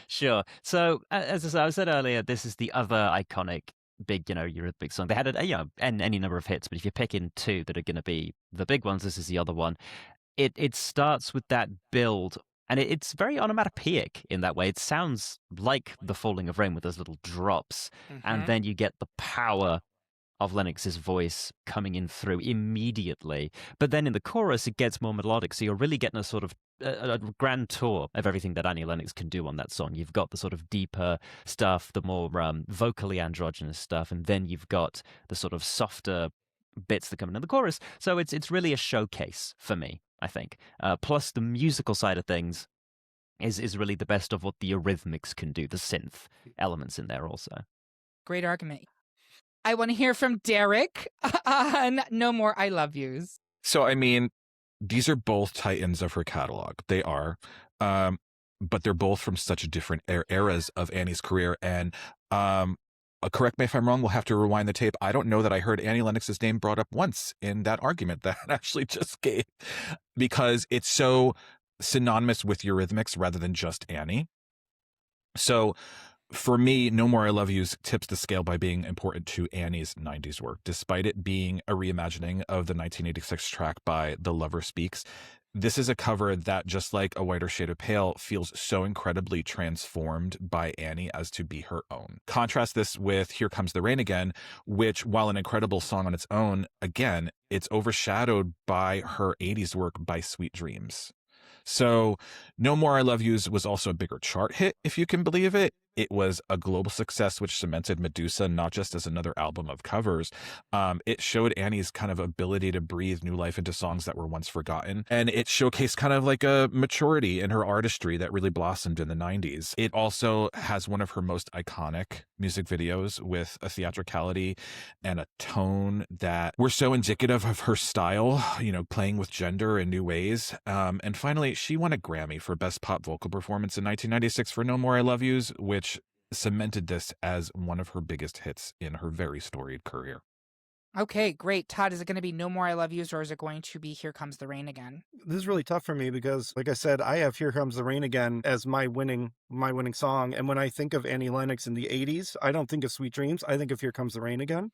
Speaker 3: Sure. So, as I said earlier, this is the other iconic big, Eurythmics song. They had any number of hits, but if you're picking two that are going to be the big ones, this is the other one. It starts with that build, and it's very onomatopoeic in that way. It sounds like the falling of rain with those little drops, and then you get the power of Lennox's voice coming in through immediately. But then in the chorus, it gets more melodic. So you're really getting a sort of a grand tour of everything that Annie Lennox can do on that song. You've got the sort of deeper stuff, the more vocally androgynous stuff, and then you've got the sort of softer bits that come in the chorus. So it's really a showcase for me, I think. Plus the musical side of things is really the best of what the Eurythmics can do, the synth elements in there also.
Speaker 1: Great argument. I want to hear from Derek on No More I Love Yous.
Speaker 2: So, I mean, these are both titans of her catalog. They are. But they're both from such different eras of Annie's career. And correct me if I'm wrong, we'll have to rewind the tape. I don't know that I heard Annie Lennox's name brought up once in that argument that Ashleigh just gave, because it's so synonymous with Eurythmics rather than just Annie. So for me, No More I Love Yous tips the scale by being important to Annie's 90s work. Despite it being a reimagining of the 1986 track by The Lover Speaks, this is a cover that, just like A Whiter Shade of Pale, feels so incredibly transformed by Annie as to be her own. Contrast this with Here Comes the Rain Again, which, while an incredible song on its own, again, it's overshadowed by her 80s work by Sweet Dreams. So No More I Love Yous was also a bigger chart hit, if you can believe it. It was a global success, which cemented Medusa not just as another album of covers. It showed Annie's kind of ability to breathe new life into songs that were once forgotten. And it showcased kind of like a maturity in her artistry that really blossomed in the 90s. It also has one of her most iconic music videos with a theatricality and a tone that were so indicative of her style, playing with gender in new ways. And finally, she won a Grammy for Best Pop Vocal Performance in 1996 for No More I Love Yous, which cemented this as one of her biggest hits in her very storied career.
Speaker 1: Okay, great. Todd, is it going to be No More I Love Yous, or is it going to be Here Comes the Rain Again?
Speaker 4: This is really tough for me because, like I said, I have Here Comes the Rain Again as my winning song. And when I think of Annie Lennox in the 80s, I don't think of Sweet Dreams. I think of Here Comes the Rain Again.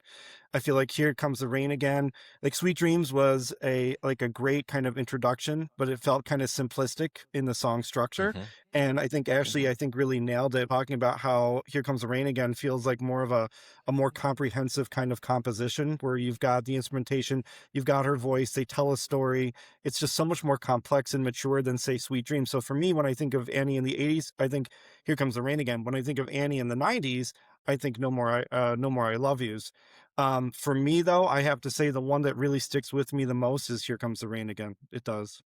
Speaker 4: I feel like Here Comes the Rain Again, like Sweet Dreams was a great kind of introduction, but it felt kind of simplistic in the song structure.
Speaker 5: Mm-hmm.
Speaker 4: And I think Ashleigh, I think really nailed it, talking about how Here Comes the Rain Again feels like more of a more comprehensive kind of composition where you've got the instrumentation, you've got her voice, they tell a story. It's just so much more complex and mature than, say, Sweet Dreams. So for me, when I think of Annie in the 80s, I think Here Comes the Rain Again. When I think of Annie in the 90s, I think No More I Love Yous. For me, though, I have to say the one that really sticks with me the most is Here Comes the Rain Again. It does.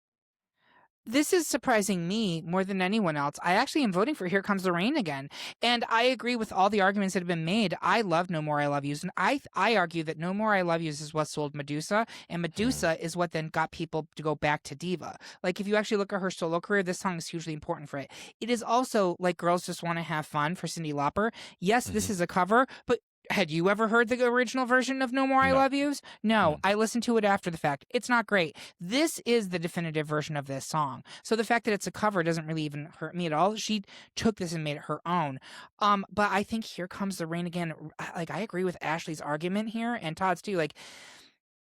Speaker 1: This is surprising me more than anyone else. I actually am voting for Here Comes the Rain Again. And I agree with all the arguments that have been made. I love No More I Love Yous. And I argue that No More I Love Yous is what sold Medusa. And Medusa is what then got people to go back to Diva. Like, if you actually look at her solo career, this song is hugely important for it. It is also like Girls Just Want to Have Fun for Cyndi Lauper. Yes, this is a cover, but had you ever heard the original version of No More I Love Yous? No, I listened to it after the fact. It's not great. This is the definitive version of this song. So the fact that it's a cover doesn't really even hurt me at all. She took this and made it her own. But I think Here Comes the Rain Again. Like, I agree with Ashleigh's argument here and Todd's too. Like,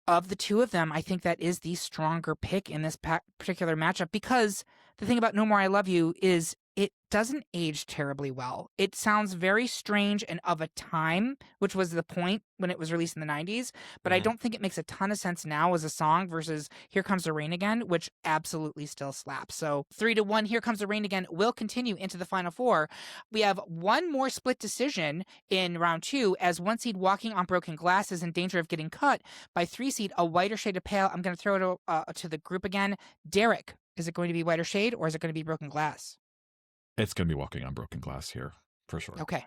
Speaker 1: of the two of them, I think that is the stronger pick in this particular matchup, because the thing about No More I Love You is it doesn't age terribly well. It sounds very strange and of a time, which was the point when it was released in the 90s, but I don't think it makes a ton of sense now as a song versus Here Comes the Rain Again, which absolutely still slaps. So 3-1, Here Comes the Rain Again will continue into the Final Four. We have one more split decision in round 2, as 1 seed Walking on Broken Glass is in danger of getting cut by 3 seed A Whiter Shade of Pale. I'm going to throw it to the group again. Derek, is it going to be Whiter Shade or is it going to be Broken Glass?
Speaker 2: It's going to be Walking on Broken Glass here, for sure.
Speaker 1: Okay.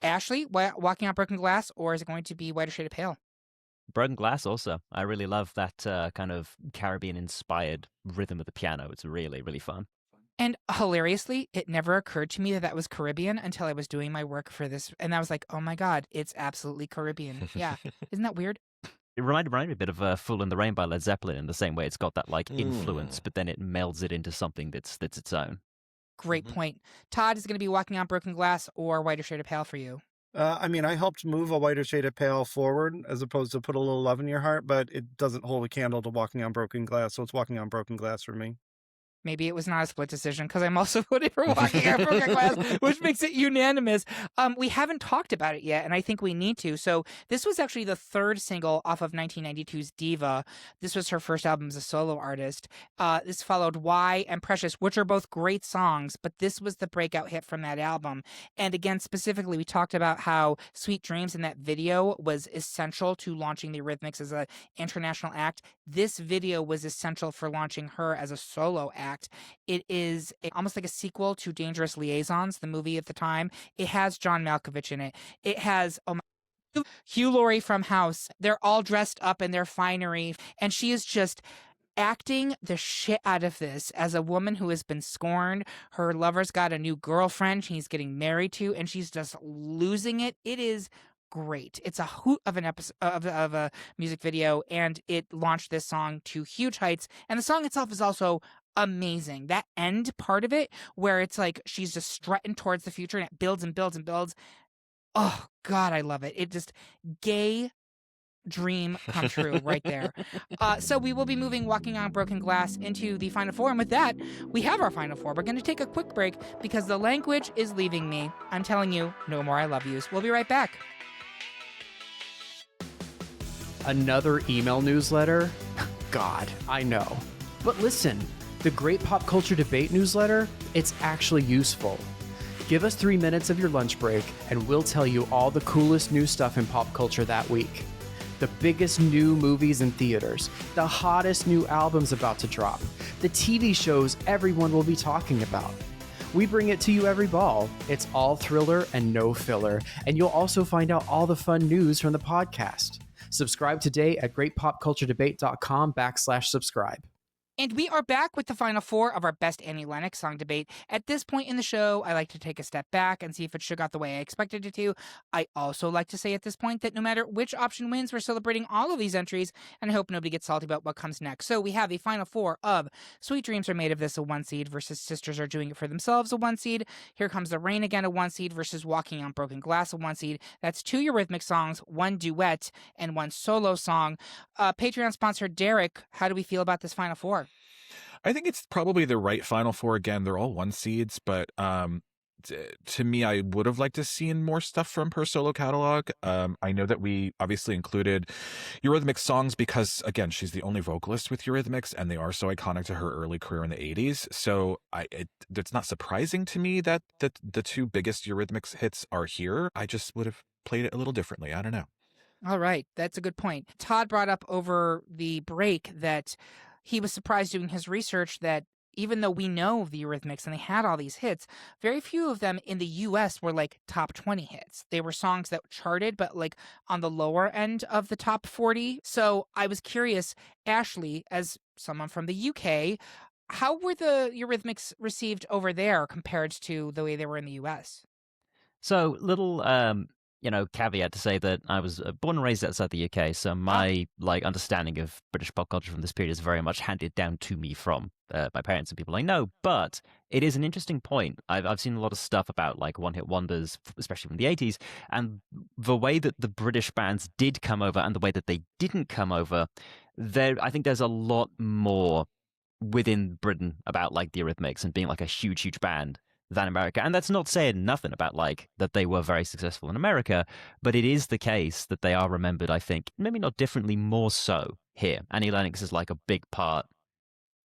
Speaker 1: Ashleigh, Walking on Broken Glass, or is it going to be Whiter Shade of Pale?
Speaker 3: Broken Glass also. I really love that kind of Caribbean-inspired rhythm of the piano. It's really, really fun.
Speaker 1: And hilariously, it never occurred to me that that was Caribbean until I was doing my work for this. And I was like, oh my God, it's absolutely Caribbean. Yeah. Isn't that weird?
Speaker 3: It reminded me a bit of Fool in the Rain by Led Zeppelin in the same way. It's got that like influence, but then it melds it into something that's its own.
Speaker 1: Great point. Todd, is going to be Walking on Broken Glass or Whiter Shade of Pale for you?
Speaker 4: I mean, I helped move A Whiter Shade of Pale forward as opposed to Put a Little Love in Your Heart, but it doesn't hold a candle to Walking on Broken Glass, so it's Walking on Broken Glass for me.
Speaker 1: Maybe it was not a split decision because I'm also voting for Walking on Broken Glass, which makes it unanimous. We haven't talked about it yet, and I think we need to. So this was actually the third single off of 1992's Diva. This was her first album as a solo artist. This followed Why and Precious, which are both great songs, but this was the breakout hit from that album. And again, specifically, we talked about how Sweet Dreams in that video was essential to launching the Eurythmics as an international act. This video was essential for launching her as a solo act. It is almost like a sequel to Dangerous Liaisons, the movie at the time. It has John Malkovich in it. It has Hugh Laurie from House. They're all dressed up in their finery, and she is just acting the shit out of this as a woman who has been scorned. Her lover's got a new girlfriend he's getting married to, and she's just losing it. It is great. It's a hoot of an episode of a music video, and it launched this song to huge heights. And the song itself is also amazing. That end part of it, where it's like she's just strutting towards the future, and it builds and builds and builds. Oh God, I love it. It just gay dream come true right there. So we will be moving Walking on Broken Glass into the Final Four. And with that, we have our Final Four. We're going to take a quick break because the language is leaving me. I'm telling you, no more I love yous. We'll be right back.
Speaker 6: Another email newsletter? God, I know. But listen, the Great Pop Culture Debate newsletter, it's actually useful. Give us 3 minutes of your lunch break and we'll tell you all the coolest new stuff in pop culture that week. The biggest new movies in theaters, the hottest new albums about to drop, the TV shows everyone will be talking about. We bring it to you every ball. It's all thriller and no filler, and you'll also find out all the fun news from the podcast. Subscribe today at greatpopculturedebate.com/subscribe.
Speaker 1: And we are back with the final four of our best Annie Lennox song debate. At this point in the show, I like to take a step back and see if it shook out the way I expected it to. I also like to say at this point that no matter which option wins, we're celebrating all of these entries, and I hope nobody gets salty about what comes next. So we have a final four of Sweet Dreams Are Made of This, a 1 seed, versus Sisters Are Doing It For Themselves, a 1 seed. Here Comes the Rain Again, a 1 seed, versus Walking on Broken Glass, a 1 seed. That's 2 Eurythmics songs, 1 duet, and 1 solo song. Patreon sponsor Derek, how do we feel about this final four?
Speaker 2: I think it's probably the right final four. Again, they're all 1 seeds, but to me, I would have liked to see more stuff from her solo catalog. I know that we obviously included Eurythmics songs because, again, she's the only vocalist with Eurythmics, and they are so iconic to her early career in the 80s. So it's not surprising to me that the 2 biggest Eurythmics hits are here. I just would have played it a little differently. I don't know.
Speaker 1: All right. That's a good point. Todd brought up over the break that he was surprised doing his research that even though we know the Eurythmics and they had all these hits, very few of them in the US were like top 20 hits. They were songs that charted, but like on the lower end of the top 40. So I was curious, Ashleigh, as someone from the UK, how were the Eurythmics received over there compared to the way they were in the US?
Speaker 3: So little caveat to say that I was born and raised outside the UK, so my understanding of British pop culture from this period is very much handed down to me from my parents and people I know. But it is an interesting point. I've seen a lot of stuff about like one-hit wonders, especially from the 80s, and the way that the British bands did come over and the way that they didn't come over. I think there's a lot more within Britain about like the Eurythmics and being like a huge band than America. And that's not saying nothing about like that they were very successful in America, but it is the case that they are remembered, I think, maybe not differently, more so here. Annie Lennox is like a big part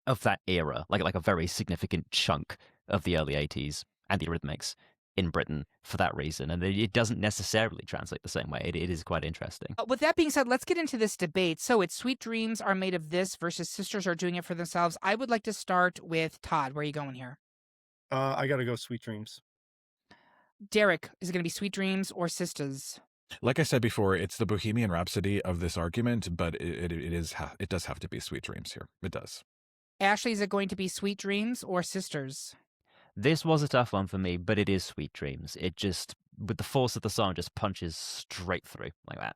Speaker 3: of that era, like a very significant chunk of the early 80s and the Eurythmics in Britain for that reason. And it doesn't necessarily translate the same way. It is quite interesting.
Speaker 1: With that being said, let's get into this debate. So it's Sweet Dreams Are Made of This versus Sisters Are Doing It For Themselves. I would like to start with Todd. Where are you going here?
Speaker 4: I gotta go Sweet Dreams.
Speaker 1: Derek, is it going to be Sweet Dreams or Sisters?
Speaker 2: Like I said before, it's the Bohemian Rhapsody of this argument, but it does have to be Sweet Dreams here. It does.
Speaker 1: Ashleigh, is it going to be Sweet Dreams or Sisters?
Speaker 3: This was a tough one for me, but it is Sweet Dreams. It just, with the force of the song, just punches straight through like that.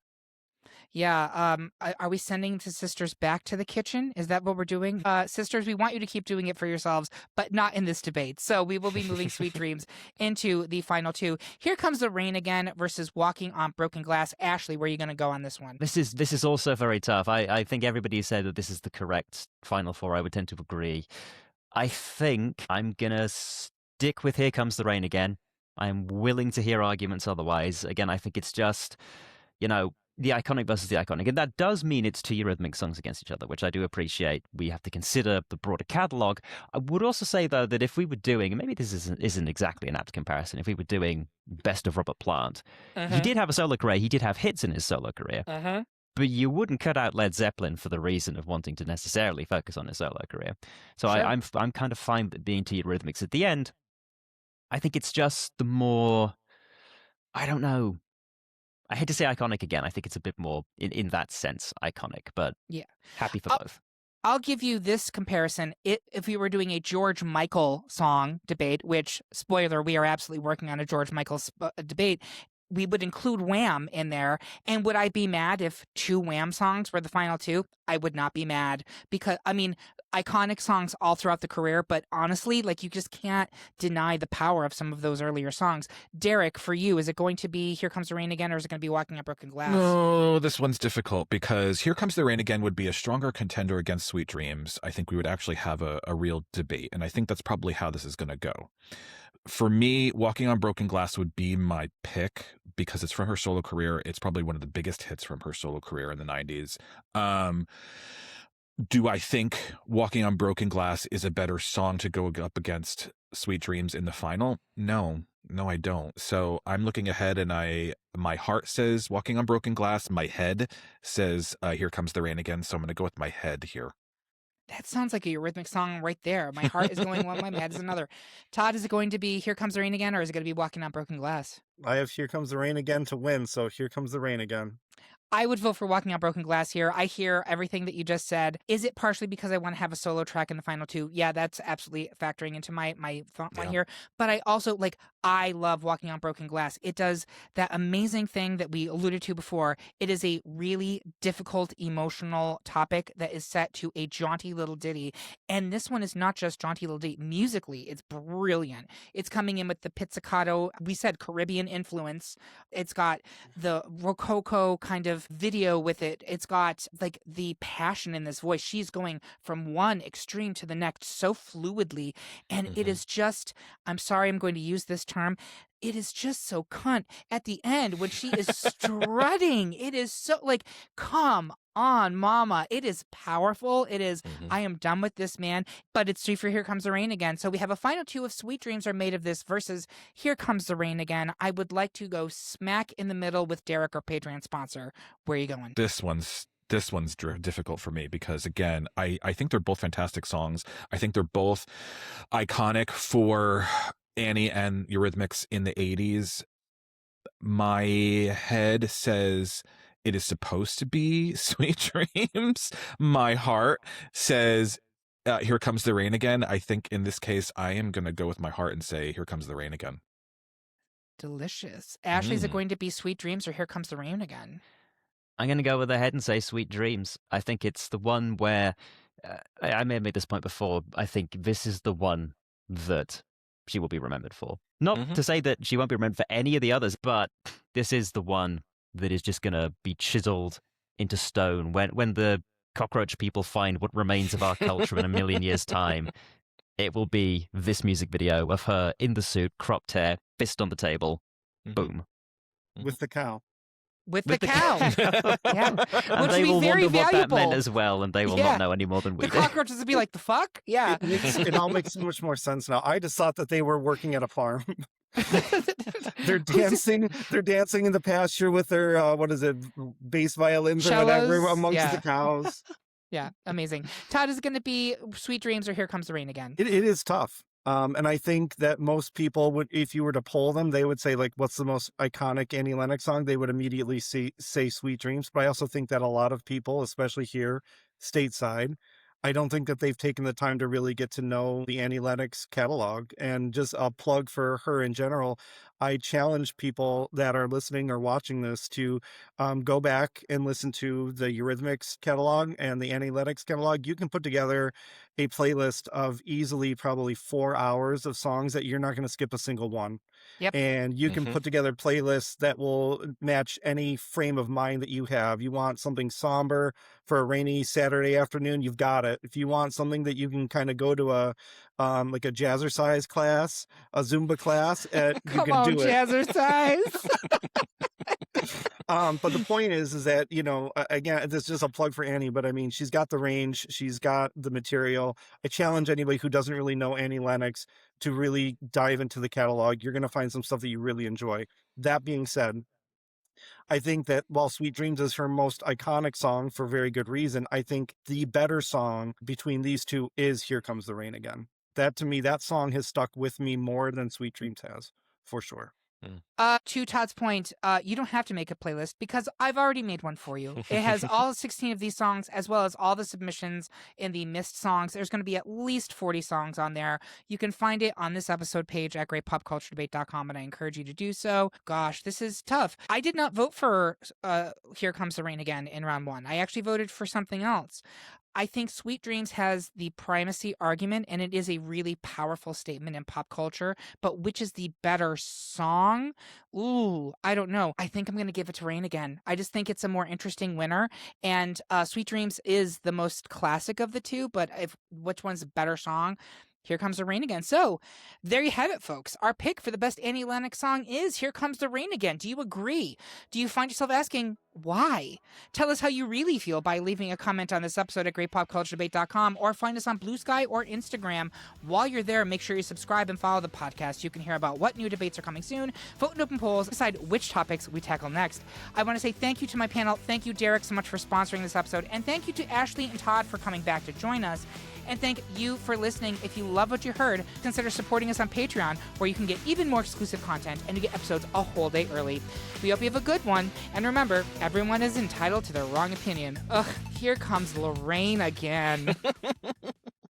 Speaker 1: Yeah, are we sending the sisters back to the kitchen? Is that what we're doing? Sisters, we want you to keep doing it for yourselves, but not in this debate. So we will be moving Sweet Dreams into the final 2. Here Comes the Rain Again versus Walking on Broken Glass. Ashleigh, where are you going to go on this one?
Speaker 3: This is also very tough. I think everybody said that this is the correct final 4. I would tend to agree. I think I'm going to stick with Here Comes the Rain Again. I'm willing to hear arguments otherwise. Again, I think it's just, the iconic versus the iconic. And that does mean it's 2 Eurythmic songs against each other, which I do appreciate. We have to consider the broader catalogue. I would also say, though, that if we were doing, and maybe this isn't exactly an apt comparison, if we were doing Best of Robert Plant, he did have a solo career. He did have hits in his solo career. But you wouldn't cut out Led Zeppelin for the reason of wanting to necessarily focus on his solo career. So sure. I'm kind of fine with being 2 Eurythmics at the end. I think it's just the more, I don't know. I hate to say iconic again. I think it's a bit more in that sense iconic, but yeah, happy for both.
Speaker 1: I'll give you this comparison. If we were doing a George Michael song debate, which, spoiler, we are absolutely working on a George Michael debate, we would include Wham in there. And would I be mad if 2 Wham songs were the final 2? I would not be mad because, iconic songs all throughout the career, but honestly, you just can't deny the power of some of those earlier songs. Derek, for you, is it going to be Here Comes the Rain Again, or is it going to be Walking on Broken Glass?
Speaker 2: No, this one's difficult because Here Comes the Rain Again would be a stronger contender against Sweet Dreams. I think we would actually have a real debate, and I think that's probably how this is going to go. For me, Walking on Broken Glass would be my pick because it's from her solo career. It's probably one of the biggest hits from her solo career in the 90s. Do I think Walking on Broken Glass is a better song to go up against Sweet Dreams in the final? No, I don't. So I'm looking ahead and my heart says Walking on Broken Glass. My head says Here Comes the Rain Again. So I'm going to go with my head here.
Speaker 1: That sounds like a Eurythmic song right there. My heart is going one, my head is another. Todd, is it going to be Here Comes the Rain Again, or is it going to be Walking on Broken Glass?
Speaker 4: I have Here Comes the Rain Again to win, so Here Comes the Rain Again.
Speaker 1: I would vote for Walking on Broken Glass here. I hear everything that you just said. Is it partially because I want to have a solo track in the final two? Yeah, that's absolutely factoring into my thought one here. But I also, I love Walking on Broken Glass. It does that amazing thing that we alluded to before. It is a really difficult, emotional topic that is set to a jaunty little ditty. And this one is not just jaunty little ditty. Musically, it's brilliant. It's coming in with the pizzicato, we said Caribbean influence. It's got the rococo kind of video with it. It's got the passion in this voice. She's going from one extreme to the next so fluidly. And it is just, I'm sorry, I'm going to use this term. It is just so cunt at the end when she is strutting. It is so come on, mama. It is powerful. It is, I am done with this man. But it's free for Here Comes the Rain Again. So we have a final two of Sweet Dreams Are Made of This versus Here Comes the Rain Again. I would like to go smack in the middle with Derek, our Patreon sponsor. Where are you going?
Speaker 2: This one's difficult for me because, again, I think they're both fantastic songs. I think they're both iconic for Annie and Eurythmics in the 80s. My head says it is supposed to be Sweet Dreams. My heart says Here Comes the Rain Again. I think in this case, I am going to go with my heart and say Here Comes the Rain Again.
Speaker 1: Delicious. Ashleigh, is it going to be Sweet Dreams or Here Comes the Rain Again?
Speaker 3: I'm going to go with the head and say Sweet Dreams. I think it's the one where, I may have made this point before, I think this is the one that she will be remembered for. Not to say that she won't be remembered for any of the others, but this is the one that is just going to be chiseled into stone when the cockroach people find what remains of our culture in a million years' time. It will be this music video of her in the suit, cropped hair, fist on the table, boom.
Speaker 4: With the cow.
Speaker 1: With the cow. Yeah.
Speaker 3: And they will wonder what that meant as well, and they will not know any more than we
Speaker 1: do.
Speaker 3: The
Speaker 1: cockroaches will be like, the fuck? Yeah.
Speaker 4: It all makes so much more sense now. I just thought that they were working at a farm. They're dancing in the pasture with their bass violins
Speaker 1: Cellos,
Speaker 4: or whatever amongst the cows.
Speaker 1: Yeah, amazing. Todd, is it going to be Sweet Dreams or Here Comes the Rain Again?
Speaker 4: It is tough. And I think that most people would, if you were to poll them, they would say, what's the most iconic Annie Lennox song? They would immediately say Sweet Dreams. But I also think that a lot of people, especially here stateside, I don't think that they've taken the time to really get to know the Annie Lennox catalog. And just a plug for her in general, I challenge people that are listening or watching this to go back and listen to the Eurythmics catalog and the Annie Lennox catalog. You can put together a playlist of easily probably 4 hours of songs that you're not going to skip a single one.
Speaker 1: Yep.
Speaker 4: And you can put together playlists that will match any frame of mind that you have. You want something somber for a rainy Saturday afternoon, you've got it. If you want something that you can kind of go to a jazzercise class, a Zumba class, you can do it.
Speaker 1: Jazzercise.
Speaker 4: But the point is that, again, this is just a plug for Annie, but I mean, she's got the range, she's got the material. I challenge anybody who doesn't really know Annie Lennox to really dive into the catalog. You're going to find some stuff that you really enjoy. That being said, I think that while Sweet Dreams is her most iconic song for very good reason, I think the better song between these two is Here Comes the Rain Again. That, to me, that song has stuck with me more than Sweet Dreams has, for sure.
Speaker 1: To Todd's point, you don't have to make a playlist because I've already made one for you. It has all 16 of these songs as well as all the submissions in the missed songs. There's going to be at least 40 songs on there. You can find it on this episode page at greatpopculturedebate.com, and I encourage you to do so. Gosh, this is tough. I did not vote for Here Comes the Rain Again in round one. I actually voted for something else. I think Sweet Dreams has the primacy argument, and it is a really powerful statement in pop culture. But which is the better song? Ooh, I don't know. I think I'm going to give it to Rain Again. I just think it's a more interesting winner. And Sweet Dreams is the most classic of the two, but which one's a better song? Here Comes the Rain Again. So there you have it, folks. Our pick for the best Annie Lennox song is Here Comes the Rain Again. Do you agree? Do you find yourself asking, why? Tell us how you really feel by leaving a comment on this episode at greatpopculturedebate.com or find us on Blue Sky or Instagram. While you're there, make sure you subscribe and follow the podcast. You can hear about what new debates are coming soon, vote in open polls, decide which topics we tackle next. I want to say thank you to my panel. Thank you, Derek, so much for sponsoring this episode. And thank you to Ashleigh and Todd for coming back to join us. And thank you for listening. If you love what you heard, consider supporting us on Patreon, where you can get even more exclusive content and you get episodes a whole day early. We hope you have a good one. And remember, Everyone is entitled to their wrong opinion. Ugh, here comes Lorraine again.